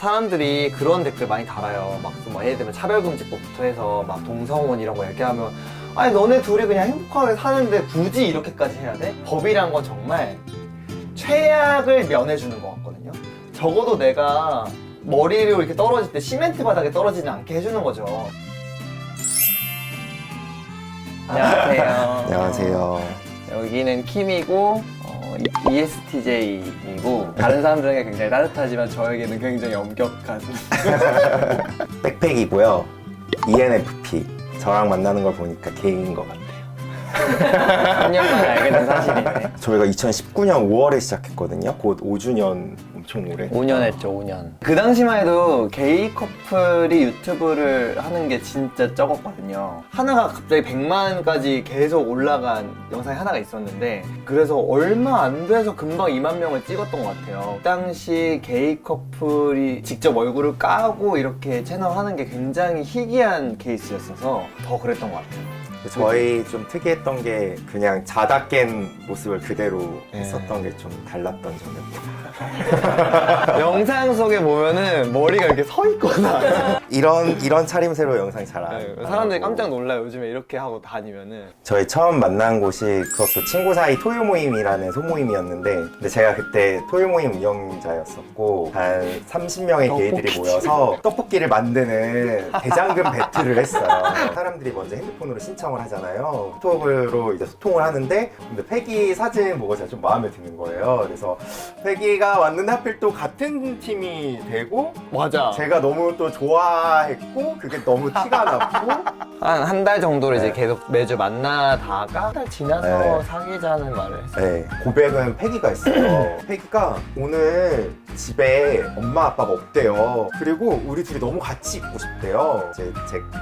사람들이 그런 댓글 많이 달아요. 막 예를 들면 차별금지법부터 해서 막 동성혼 이런 거 얘기하면 아니 너네 둘이 그냥 행복하게 사는데 굳이 이렇게까지 해야 돼? 법이란 건 정말 최악을 면해주는 것 같거든요. 적어도 내가 머리로 이렇게 떨어질 때 시멘트 바닥에 떨어지지 않게 해주는 거죠. 안녕하세요. 안녕하세요. 여기는 킴이고 ESTJ이고 다른 사람들에게 굉장히 따뜻하지만 저에게는 굉장히 엄격한 백팩이고요. ENFP. 저랑 만나는 걸 보니까 게이인 것 같아요. 3년 만에 알게 된 사실이네. 저희가 2019년 5월에 시작했거든요. 곧 5주년 엄청 오래. 5년 했죠, 5년. 그 당시만 해도 게이 커플이 유튜브를 하는 게 진짜 적었거든요. 하나가 갑자기 100만까지 계속 올라간 영상이 하나가 있었는데 그래서 얼마 안 돼서 금방 2만 명을 찍었던 것 같아요. 그 당시 게이 커플이 직접 얼굴을 까고 이렇게 채널 하는 게 굉장히 희귀한 케이스였어서 더 그랬던 것 같아요. 저희 좀 특이했던 게 그냥 자다 깬 모습을 그대로 했었던 게 좀 달랐던 점이었고. 영상 속에 보면은 머리가 이렇게 서 있거나 이런 차림새로 영상이 잘 안. 사람들이 깜짝 놀라요. 요즘에 이렇게 하고 다니면은. 저희 처음 만난 곳이 그것도 친구 사이 토요 모임이라는 소모임이었는데 근데 제가 그때 토요 모임 운영자였었고 한 30명의 게이들이 모여서 떡볶이를 만드는 대장금 배틀을 했어요. 사람들이 먼저 핸드폰으로 신청을 하잖아요. 톡으로 이제 소통을 하는데 근데 패기 사진 보고 제가 좀 마음에 드는 거예요. 그래서 패기가 왔는데 하필 또 같은 팀이 되고 맞아. 제가 너무 또 좋아했고 그게 너무 티가 났고 한 달 정도를 네. 이제 계속 매주 만나다가 한 달 지나서 네. 사귀자는 말을 했어요. 네, 고백은 패기가 했어요. 패기가 오늘 집에 엄마 아빠가 없대요. 그리고 우리 둘이 너무 같이 있고 싶대요.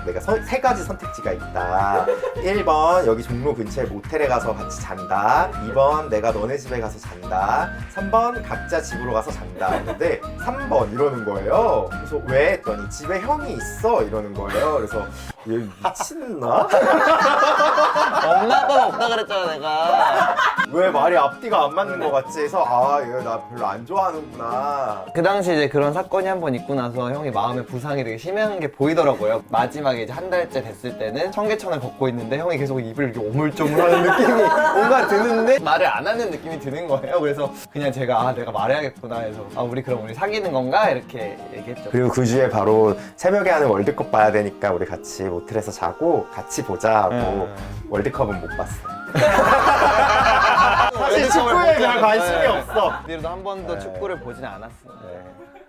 내가 세 가지 선택지가 있다. 1번 여기 종로 근처에 모텔에 가서 같이 잔다. 2번 내가 너네 집에 가서 잔다. 3번 각자 집으로 가서 잔다. 했는데 3번 이러는 거예요. 그래서 왜? 했더니 집에 형이 있어 이러는 거예요. 그래서 얘 미친나? 엄마 아빠가 없다 그랬잖아 내가. 왜 말이 앞뒤가 안 맞는 것 같지 해서 아 얘 나 별로 안 좋아하는구나. 그 당시 이제 그런 사건이 한 번 있고 나서 형이 마음의 부상이 되게 심한 게 보이더라고요. 마지막에 이제 한 달째 됐을 때는 청계천을 걷고 있는데 형이 계속 입을 이렇게 오물조물하는 느낌이 뭔가 드는데 말을 안 하는 느낌이 드는 거예요. 그래서 그냥 제가 내가 말해야겠구나 해서 우리 그럼 우리 사귀는 건가 이렇게 얘기했죠. 그리고 그 주에 바로 새벽에 하는 월드컵 봐야 되니까 우리 같이 모텔에서 자고 같이 보자 하고 월드컵은 못 봤어요. 사실 축구에 별 관심이 없어. 뒤로도 한 번도 축구를 보진 않았어요.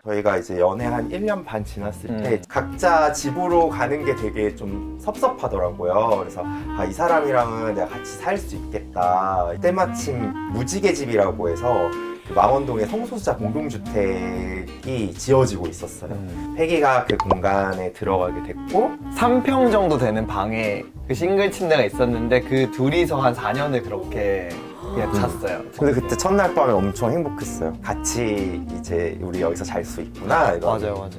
저희가 이제 연애 한 1년 반 지났을 때 각자 집으로 가는 게 되게 좀 섭섭하더라고요. 그래서 이 사람이랑은 내가 같이 살 수 있겠다. 때마침 무지개집이라고 해서 그 망원동에 성소수자 공동주택이 지어지고 있었어요. 패기가 그 공간에 들어가게 됐고 3평 정도 되는 방에 그 싱글 침대가 있었는데 그 둘이서 한 4년을 그렇게 그냥 잤어요. 근데 그때 첫날 밤에 엄청 행복했어요. 같이 이제 우리 여기서 잘 수 있구나. 맞아요.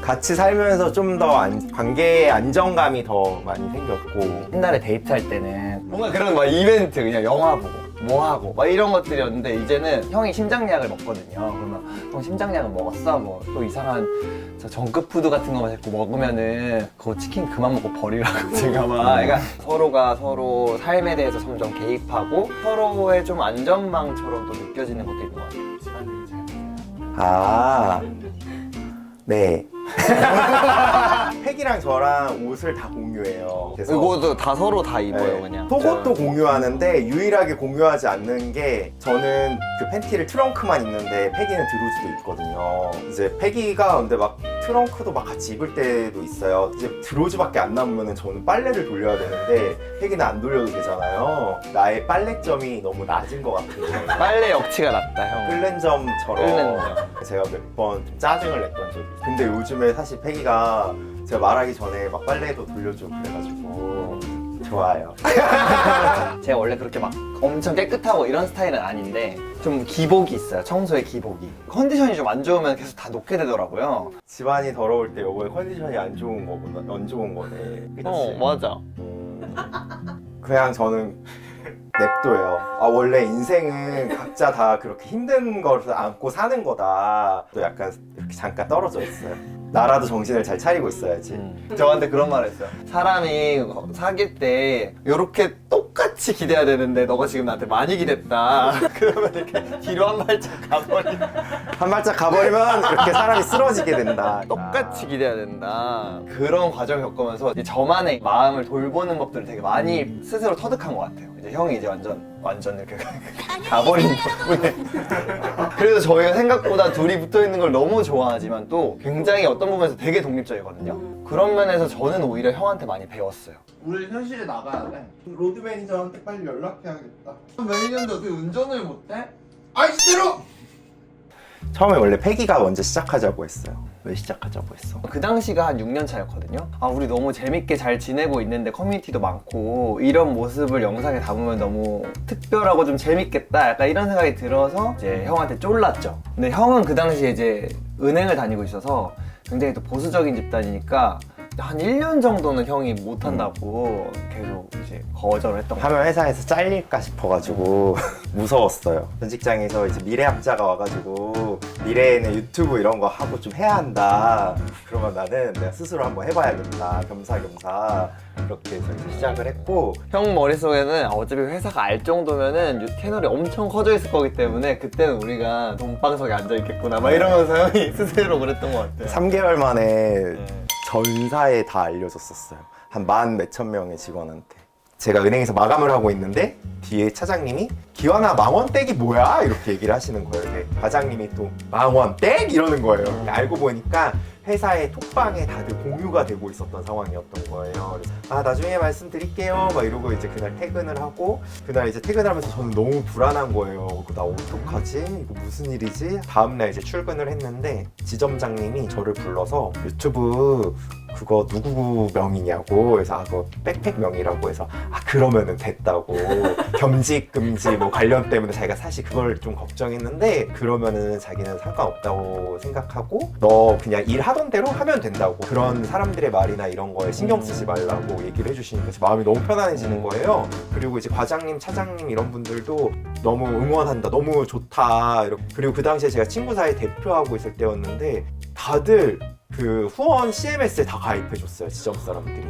같이 살면서 좀 더 관계의 안정감이 더 많이 생겼고 옛날에 데이트할 때는 뭔가 그런 막 이벤트 그냥 영화 보고 뭐 하고 막 이런 것들이었는데 이제는 형이 심장약을 먹거든요. 그러면 형 심장약은 먹었어? 뭐 또 이상한 정크푸드 같은 거만 자꾸 먹으면은 그거 치킨 그만 먹고 버리라고 제가 막 그러니까 서로가 서로 삶에 대해서 점점 개입하고 서로의 좀 안전망처럼 또 느껴지는 것도 있는 것 같아요. 시간이 잘 네. 팩이랑 저랑 옷을 다 공유해요. 그래서 이것도 다 서로 다 입어요 그냥. 속옷도 공유하는데 유일하게 공유하지 않는 게 저는 그 팬티를 트렁크만 입는데 팩이는 드루즈도 입거든요. 이제 팩이가 근데 막 트렁크도 막 같이 입을 때도 있어요. 이제 드로즈밖에 안 남으면 저는 빨래를 돌려야 되는데 팩이는 안 돌려도 되잖아요. 나의 빨래점이 너무 낮은 것 같아요. 빨래 역치가 낮다 형. 끓는 점처럼 끓는 점. 제가 몇 번 좀 짜증을 냈던 적이 있어요. 근데 요즘에 사실 패기가 제가 말하기 전에 막 빨래도 돌려주고 그래가지고 좋아요. 제가 원래 그렇게 막 엄청 깨끗하고 이런 스타일은 아닌데 좀 기복이 있어요. 청소의 기복이. 컨디션이 좀 안 좋으면 계속 다 놓게 되더라고요. 집안이 더러울 때 요거의 컨디션이 안 좋은 거구나. 안 좋은 거네. 그치? 맞아. 그냥 저는 냅둬요. 아 원래 인생은 각자 다 그렇게 힘든 것을 안고 사는 거다. 또 약간 이렇게 잠깐 떨어져 있어요. 나라도 정신을 잘 차리고 있어야지. 저한테 그런 말 했어요. 사람이 사귈 때 이렇게 똑같이 기대야 되는데 너가 지금 나한테 많이 기댔다. 그러면 이렇게 뒤로 한 발짝 가버리면 한 발짝 가버리면 이렇게 사람이 쓰러지게 된다. 똑같이 기대야 된다. 그런 과정을 겪으면서 이제 저만의 마음을 돌보는 법들을 되게 많이 스스로 터득한 것 같아요. 이제 형이 이제 완전 이렇게 가버린 덕분에. 그래서 저희가 생각보다 둘이 붙어 있는 걸 너무 좋아하지만 또 굉장히 어떤 부분에서 되게 독립적이거든요. 그런 면에서 저는 오히려 형한테 많이 배웠어요. 우리 현실에 나가야 돼. 로드 매니저한테 빨리 연락해야겠다. 매니저인데 어떻게 운전을 못해? 아이 진짜로! 처음에 원래 패기가 먼저 시작하자고 했어요. 왜 시작하자고 했어? 그 당시가 한 6년 차였거든요. 아, 우리 너무 재밌게 잘 지내고 있는데 커뮤니티도 많고 이런 모습을 영상에 담으면 너무 특별하고 좀 재밌겠다. 약간 이런 생각이 들어서 이제 형한테 쫄랐죠. 근데 형은 그 당시에 이제 은행을 다니고 있어서 굉장히 또 보수적인 집단이니까 한 1년 정도는 형이 못한다고 계속 이제 거절을 했던 거예요. 하면 회사에서 잘릴까 싶어가지고 무서웠어요. 전 직장에서 이제 미래학자가 와가지고 미래에는 유튜브 이런 거 하고 좀 해야 한다. 그러면 나는 내가 스스로 한번 해봐야겠다. 겸사겸사 그렇게 해서 이제 시작을 했고, 형 머릿속에는 어차피 회사가 알 정도면은 채널이 엄청 커져 있을 거기 때문에 그때는 우리가 돈방석에 앉아있겠구나 막 이러면서 형이 스스로 그랬던 것 같아요. 3개월 만에 전사에 다 알려줬었어요. 한 만 몇천 명의 직원한테. 제가 은행에서 마감을 하고 있는데 뒤에 차장님이 기환아 망원댁이 뭐야? 이렇게 얘기를 하시는 거예요. 근데 과장님이 또 망원댁? 이러는 거예요. 알고 보니까 회사의 톡방에 다들 공유가 되고 있었던 상황이었던 거예요. 그래서 아 나중에 말씀드릴게요 막 이러고 이제 그날 퇴근을 하고, 그날 이제 퇴근을 하면서 저는 너무 불안한 거예요. 나 어떡하지? 이거 무슨 일이지? 다음날 이제 출근을 했는데 지점장님이 저를 불러서 유튜브 그거 누구 명이냐고. 그래서 아 그거 백팩 명이라고 해서 아 그러면은 됐다고. 겸직 금지 뭐 관련 때문에 자기가 사실 그걸 좀 걱정했는데 그러면은 자기는 상관없다고 생각하고 너 그냥 일하던 대로 하면 된다고. 그런 사람들의 말이나 이런 거에 신경 쓰지 말라고 얘기를 해주시니까 제 마음이 너무 편안해지는 거예요. 그리고 이제 과장님, 차장님 이런 분들도 너무 응원한다, 너무 좋다. 이렇게. 그리고 그 당시에 제가 친구 사이 대표하고 있을 때였는데 다들 그 후원 CMS에 다 가입해줬어요, 지점 사람들이.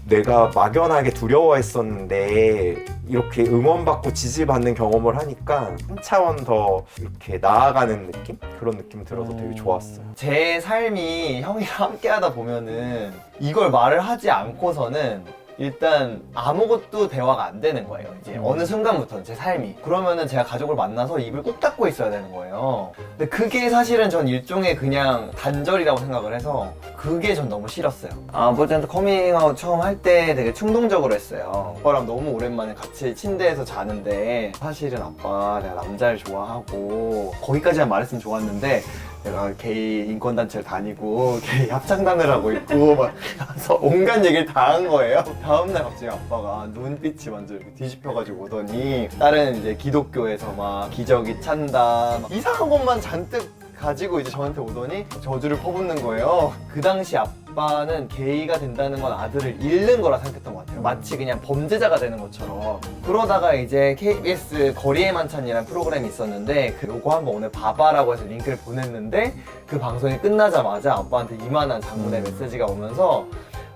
내가 막연하게 두려워했었는데 이렇게 응원받고 지지받는 경험을 하니까 한 차원 더 이렇게 나아가는 느낌? 그런 느낌 들어서 되게 좋았어요. 제 삶이 형이랑 함께 하다 보면은 이걸 말을 하지 않고서는 일단 아무것도 대화가 안 되는 거예요. 이제 어느 순간부터는 제 삶이. 그러면은 제가 가족을 만나서 입을 꾹 닫고 있어야 되는 거예요. 근데 그게 사실은 전 일종의 그냥 단절이라고 생각을 해서 그게 전 너무 싫었어요. 아버지한테 커밍아웃 처음 할 때 되게 충동적으로 했어요. 아빠랑 너무 오랜만에 같이 침대에서 자는데 사실은 아빠 내가 남자를 좋아하고 거기까지만 말했으면 좋았는데 내가 게이 인권단체를 다니고 게이 합창단을 하고 있고 막 가서 온갖 얘기를 다 한 거예요. 다음날 갑자기 아빠가 눈빛이 완전 이렇게 뒤집혀가지고 오더니 다른 이제 기독교에서 막 기적이 찬다 막 이상한 것만 잔뜩 가지고 이제 저한테 오더니 저주를 퍼붓는 거예요. 그 당시 아빠는 게이가 된다는 건 아들을 잃는 거라 생각했던 것 같아요. 마치 그냥 범죄자가 되는 것처럼. 그러다가 이제 KBS 거리의 만찬이라는 프로그램이 있었는데 요거 한번 오늘 봐봐라고 해서 링크를 보냈는데 그 방송이 끝나자마자 아빠한테 이만한 장문의 메시지가 오면서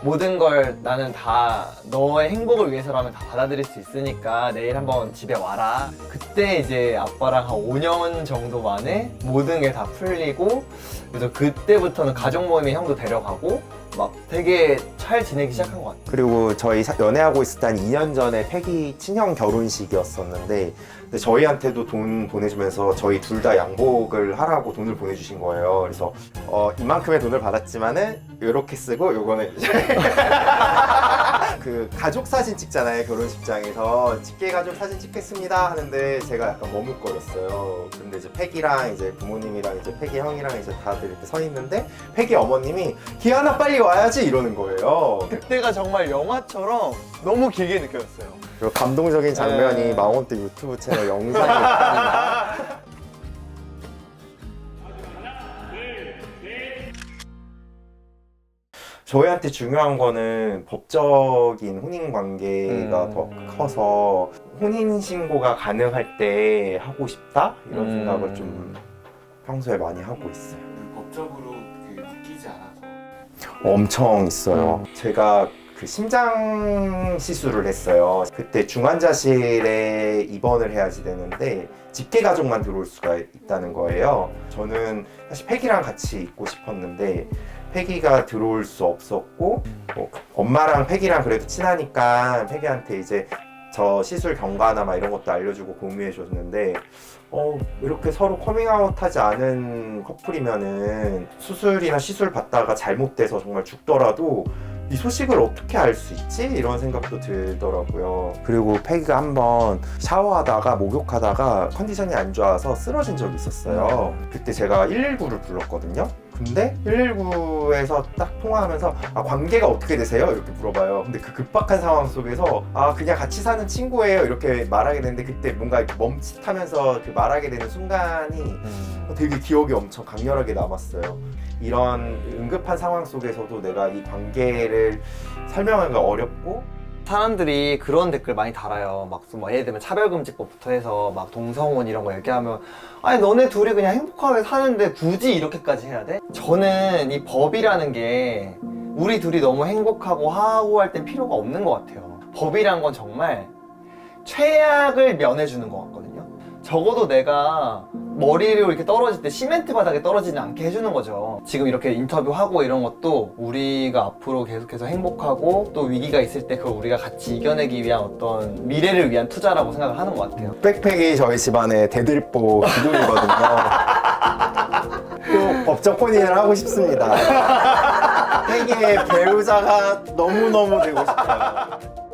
모든 걸 나는 다 너의 행복을 위해서라면 다 받아들일 수 있으니까 내일 한번 집에 와라. 그때 이제 아빠랑 한 5년 정도 만에 모든 게 다 풀리고, 그래서 그때부터는 가족 모임에 형도 데려가고 막 되게 잘 지내기 시작한 것 같아요. 그리고 저희 연애하고 있을 때 한 2년 전에 패기 친형 결혼식이었었는데 근데 저희한테도 돈 보내주면서 저희 둘 다 양복을 하라고 돈을 보내주신 거예요. 그래서 이만큼의 돈을 받았지만은 이렇게 쓰고 요거는 이제 그 가족 사진 찍잖아요, 결혼식장에서. 직계 가족 사진 찍겠습니다 하는데 제가 약간 머뭇거렸어요. 근데 이제 패기랑 이제 부모님이랑 이제 패기 형이랑 이제 다들 이렇게 서 있는데 패기 어머님이 기아나 빨리 와야지 이러는 거예요. 그때가 정말 영화처럼 너무 길게 느껴졌어요. 그리고 감동적인 장면이 네. 망원댁 유튜브 채널 영상에 있답니다. 저희한테 중요한 거는 법적인 혼인 관계가 더 커서 혼인 신고가 가능할 때 하고 싶다 이런 생각을 좀 평소에 많이 하고 있어요. 법적으로 묶이지 않아서 엄청 있어요. 제가 그 심장 시술을 했어요. 그때 중환자실에 입원을 해야지 되는데 직계 가족만 들어올 수가 있다는 거예요. 저는 사실 패기랑 같이 있고 싶었는데 패기가 들어올 수 없었고 엄마랑 패기랑 그래도 친하니까 패기한테 이제 저 시술 경과나 막 이런 것도 알려주고 공유해 줬는데 이렇게 서로 커밍아웃 하지 않은 커플이면은 수술이나 시술 받다가 잘못돼서 정말 죽더라도 이 소식을 어떻게 알 수 있지? 이런 생각도 들더라고요. 그리고 패기가 한번 샤워하다가 목욕하다가 컨디션이 안 좋아서 쓰러진 적이 있었어요. 그때 제가 119를 불렀거든요. 근데 119에서 딱 통화하면서 관계가 어떻게 되세요? 이렇게 물어봐요. 근데 그 급박한 상황 속에서 그냥 같이 사는 친구예요 이렇게 말하게 되는데 그때 뭔가 멈칫하면서 그 말하게 되는 순간이 되게 기억이 엄청 강렬하게 남았어요. 이런 응급한 상황 속에서도 내가 이 관계를 설명하기가 어렵고 사람들이 그런 댓글 많이 달아요. 막 예를 들면 차별금지법부터 해서 막 동성혼 이런 거 얘기하면 아니 너네 둘이 그냥 행복하게 사는데 굳이 이렇게까지 해야 돼? 저는 이 법이라는 게 우리 둘이 너무 행복하고 화하고 할 땐 필요가 없는 것 같아요. 법이란 건 정말 최악을 면해주는 것 같거든요. 적어도 내가 머리로 이렇게 떨어질 때 시멘트 바닥에 떨어지지 않게 해주는 거죠. 지금 이렇게 인터뷰하고 이런 것도 우리가 앞으로 계속해서 행복하고 또 위기가 있을 때 그걸 우리가 같이 이겨내기 위한 어떤 미래를 위한 투자라고 생각을 하는 것 같아요. 백팩이 저희 집안의 대들보 기둥이거든요. 꼭 법적 혼인을 하고 싶습니다. 세계의 배우자가 너무너무 되고 싶어요.